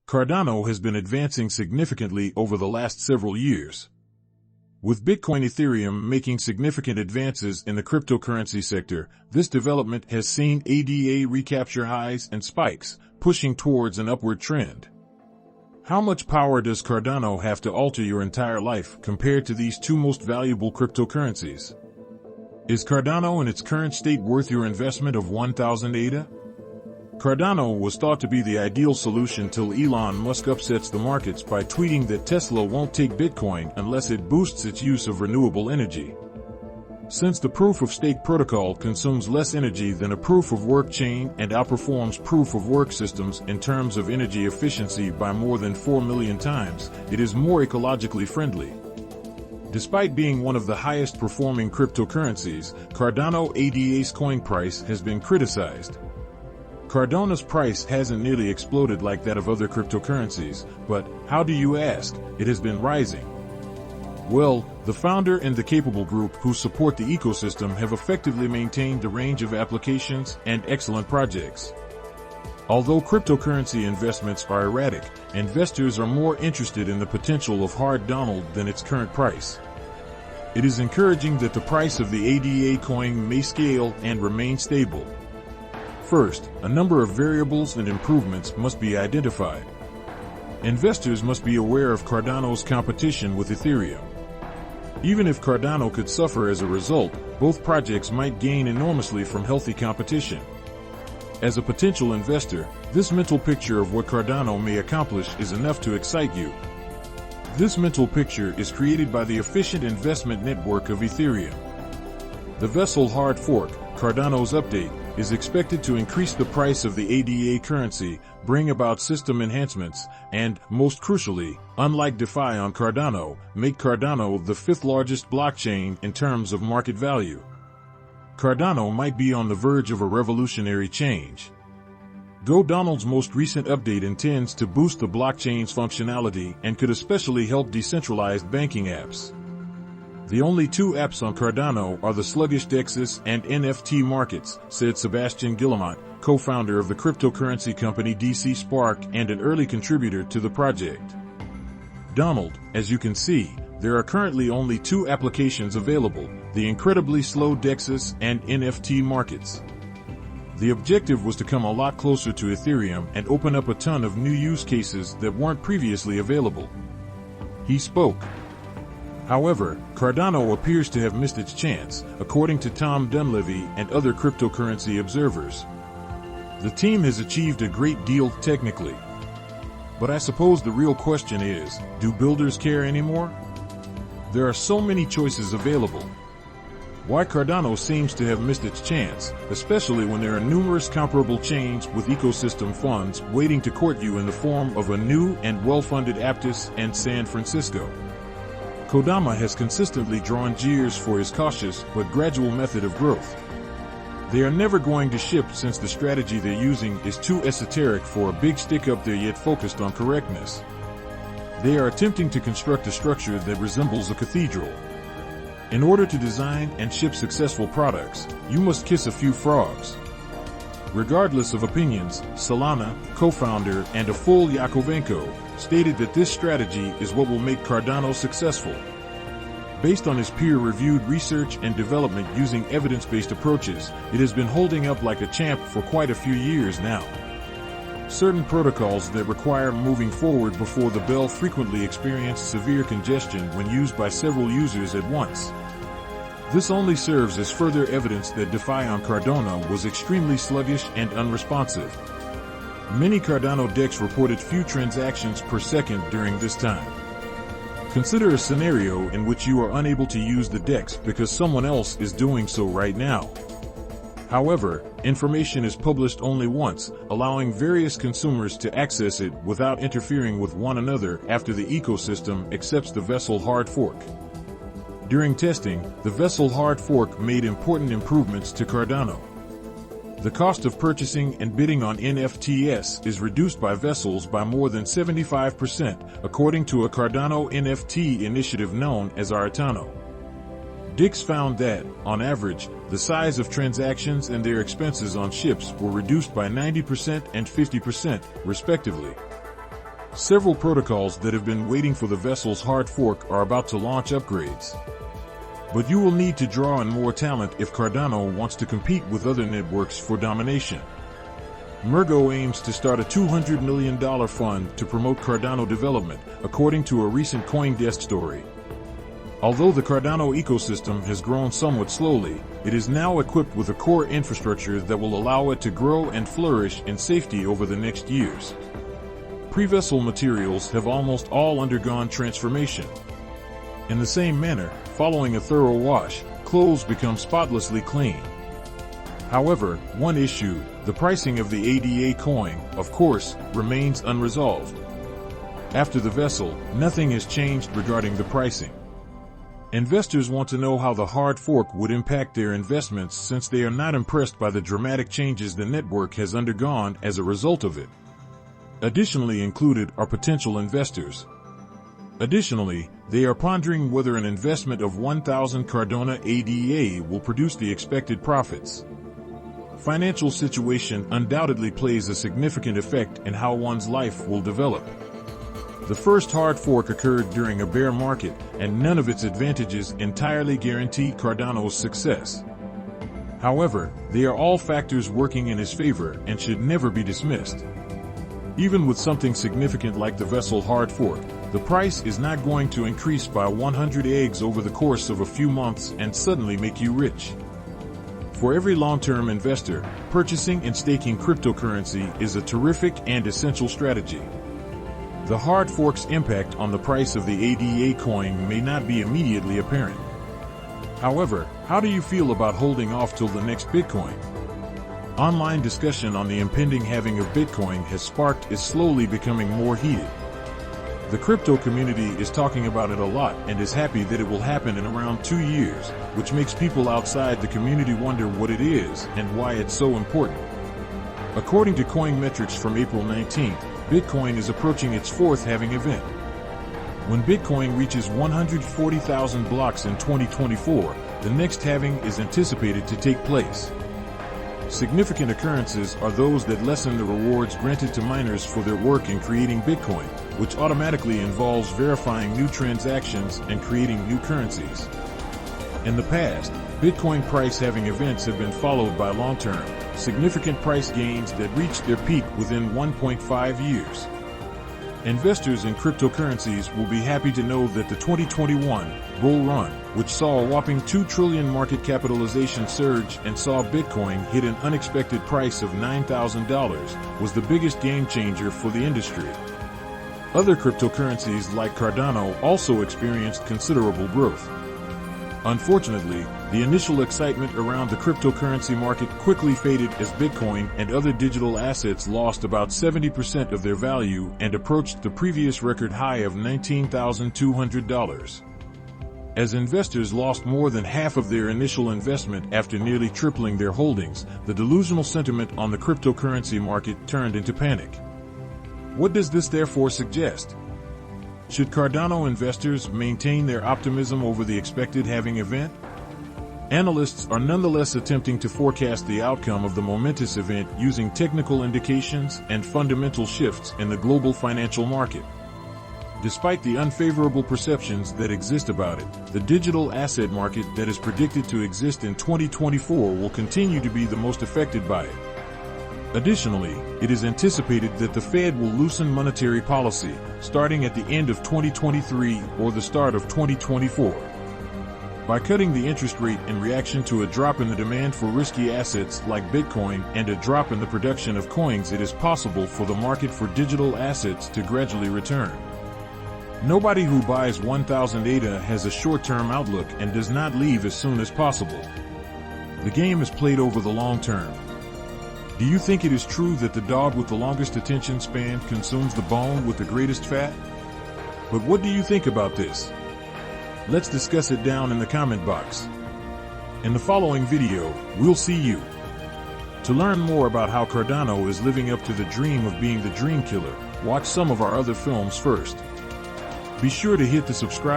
Cardano has been advancing significantly over the last several years. With Bitcoin Ethereum making significant advances in the cryptocurrency sector, this development has seen ADA recapture highs and spikes, pushing towards an upward trend. How much power does Cardano have to alter your entire life compared to these two most valuable cryptocurrencies? Is Cardano in its current state worth your investment of 1,000 ADA? Cardano was thought to be the ideal solution till Elon Musk upsets the markets by tweeting that Tesla won't take Bitcoin unless it boosts its use of renewable energy. Since the proof-of-stake protocol consumes less energy than a proof-of-work chain and outperforms proof-of-work systems in terms of energy efficiency by more than 4 million times, it is more ecologically friendly. Despite being one of the highest-performing cryptocurrencies, Cardano ADA's coin price has been criticized. Cardano's price hasn't nearly exploded like that of other cryptocurrencies, but how do you ask? It has been rising. Well, the founder and the capable group who support the ecosystem have effectively maintained a range of applications and excellent projects. Although cryptocurrency investments are erratic, investors are more interested in the potential of Hard Donald than its current price. It is encouraging that the price of the ADA coin may scale and remain stable. First, a number of variables and improvements must be identified. Investors must be aware of Cardano's competition with Ethereum. Even if Cardano could suffer as a result, both projects might gain enormously from healthy competition. As a potential investor, this mental picture of what Cardano may accomplish is enough to excite you. This mental picture is created by the efficient investment network of Ethereum. The Vessel hard fork, Cardano's update, is expected to increase the price of the ADA currency, bring about system enhancements, and, most crucially, unlike DeFi on Cardano, make Cardano the fifth largest blockchain in terms of market value. Cardano might be on the verge of a revolutionary change. Go Donald's most recent update intends to boost the blockchain's functionality and could especially help decentralized banking apps. The only two apps on Cardano are the sluggish DEXs and NFT markets, said Sebastian Guillemot, co-founder of the cryptocurrency company DC Spark and an early contributor to the project. Donald, as you can see, there are currently only two applications available, the incredibly slow DEXs and NFT markets. The objective was to come a lot closer to Ethereum and open up a ton of new use cases that weren't previously available. He spoke. However, Cardano appears to have missed its chance, according to Tom Dunleavy and other cryptocurrency observers. The team has achieved a great deal technically. But I suppose the real question is, do builders care anymore? There are so many choices available. Why Cardano seems to have missed its chance, especially when there are numerous comparable chains with ecosystem funds waiting to court you in the form of a new and well-funded Aptos and San Francisco. Kodama has consistently drawn jeers for his cautious but gradual method of growth. They are never going to ship since the strategy they're using is too esoteric for a big stick up there yet focused on correctness. They are attempting to construct a structure that resembles a cathedral. In order to design and ship successful products, you must kiss a few frogs. Regardless of opinions, Solana, co-founder and a full Yakovenko, stated that this strategy is what will make Cardano successful. Based on his peer-reviewed research and development using evidence-based approaches, it has been holding up like a champ for quite a few years now. Certain protocols that require moving forward before the bell frequently experience severe congestion when used by several users at once. This only serves as further evidence that DeFi on Cardano was extremely sluggish and unresponsive. Many Cardano DEX reported few transactions per second during this time. Consider a scenario in which you are unable to use the DEX because someone else is doing so right now. However, information is published only once, allowing various consumers to access it without interfering with one another after the ecosystem accepts the Vessel hard fork. During testing, the Vessel hard fork made important improvements to Cardano. The cost of purchasing and bidding on NFTs is reduced by Vessels by more than 75%, according to a Cardano NFT initiative known as Aratano. Dix found that, on average, the size of transactions and their expenses on ships were reduced by 90% and 50%, respectively. several protocols that have been waiting for the vessel's hard fork are about to launch upgrades. But you will need to draw on more talent if Cardano wants to compete with other networks for domination. Mergo aims to start a $200 million fund to promote Cardano development, according to a recent CoinDesk story. Although the Cardano ecosystem has grown somewhat slowly, it is now equipped with a core infrastructure that will allow it to grow and flourish in safety over the next years. Pre-vessel materials have almost all undergone transformation. In the same manner, following a thorough wash, clothes become spotlessly clean. However, one issue, the pricing of the ADA coin, of course, remains unresolved. After the vessel, nothing has changed regarding the pricing. Investors want to know how the hard fork would impact their investments since they are not impressed by the dramatic changes the network has undergone as a result of it. Additionally included are potential investors. Additionally, they are pondering whether an investment of 1,000 Cardano ADA will produce the expected profits. Financial situation undoubtedly plays a significant effect in how one's life will develop. The first hard fork occurred during a bear market, and none of its advantages entirely guarantee Cardano's success. However, they are all factors working in his favor and should never be dismissed. Even with something significant like the vessel hard fork, the price is not going to increase by 100 eggs over the course of a few months and suddenly make you rich. For every long-term investor, purchasing and staking cryptocurrency is a terrific and essential strategy. The hard fork's impact on the price of the ADA coin may not be immediately apparent. However, how do you feel about holding off till the next Bitcoin? Online discussion on the impending halving of Bitcoin has sparked is slowly becoming more heated. The crypto community is talking about it a lot and is happy that it will happen in around 2 years, which makes people outside the community wonder what it is and why it's so important. According to coin metrics from April 19th, Bitcoin is approaching its fourth halving event. When Bitcoin reaches 140,000 blocks in 2024, the next halving is anticipated to take place. Significant occurrences are those that lessen the rewards granted to miners for their work in creating Bitcoin, which automatically involves verifying new transactions and creating new currencies. In the past, Bitcoin price halving events have been followed by long-term, significant price gains that reached their peak within 1.5 years. Investors in cryptocurrencies will be happy to know that the 2021 bull run, which saw a whopping $2 trillion market capitalization surge and saw Bitcoin hit an unexpected price of $9,000, was the biggest game changer for the industry. Other cryptocurrencies like Cardano also experienced considerable growth. Unfortunately, the initial excitement around the cryptocurrency market quickly faded as Bitcoin and other digital assets lost about 70% of their value and approached the previous record high of $19,200. As investors lost more than half of their initial investment after nearly tripling their holdings, the delusional sentiment on the cryptocurrency market turned into panic. What does this therefore suggest? Should Cardano investors maintain their optimism over the expected halving event? Analysts are nonetheless attempting to forecast the outcome of the momentous event using technical indications and fundamental shifts in the global financial market. Despite the unfavorable perceptions that exist about it, the digital asset market that is predicted to exist in 2024 will continue to be the most affected by it. Additionally, it is anticipated that the Fed will loosen monetary policy, starting at the end of 2023 or the start of 2024. By cutting the interest rate in reaction to a drop in the demand for risky assets like Bitcoin and a drop in the production of coins, it is possible for the market for digital assets to gradually return. Nobody who buys 1,000 ADA has a short-term outlook and does not leave as soon as possible. The game is played over the long term. Do you think it is true that the dog with the longest attention span consumes the bone with the greatest fat? But what do you think about this? Let's discuss it down in the comment box. In the following video, we'll see you. To learn more about how Cardano is living up to the dream of being the dream killer, watch some of our other films first. Be sure to hit the subscribe